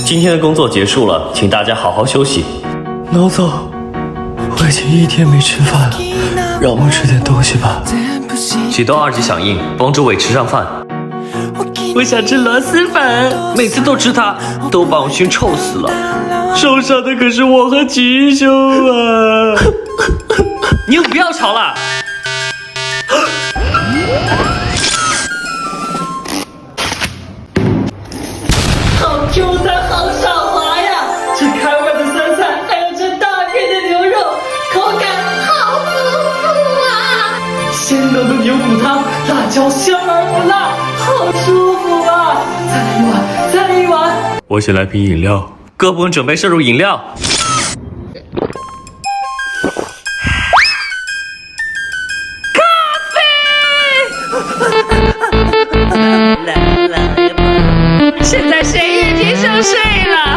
今天的工作结束了，请大家好好休息。老总，我已经1天没吃饭了，让我吃点东西吧。启动2级响应，帮助伟吃上饭。我想吃螺蛳粉，每次都吃它，都把我熏臭死了。受伤的可是我和吉兄啊！你又不要吵了。好 Q 弹，好少滑呀！这开胃的酸菜，还有这大片的牛肉，口感好丰富啊！鲜浓的牛骨汤，辣椒香而不辣，好舒服啊！再来一碗，再来一碗。我先来瓶饮料。哥不用准备摄入饮料。现在谁眼睛想睡了？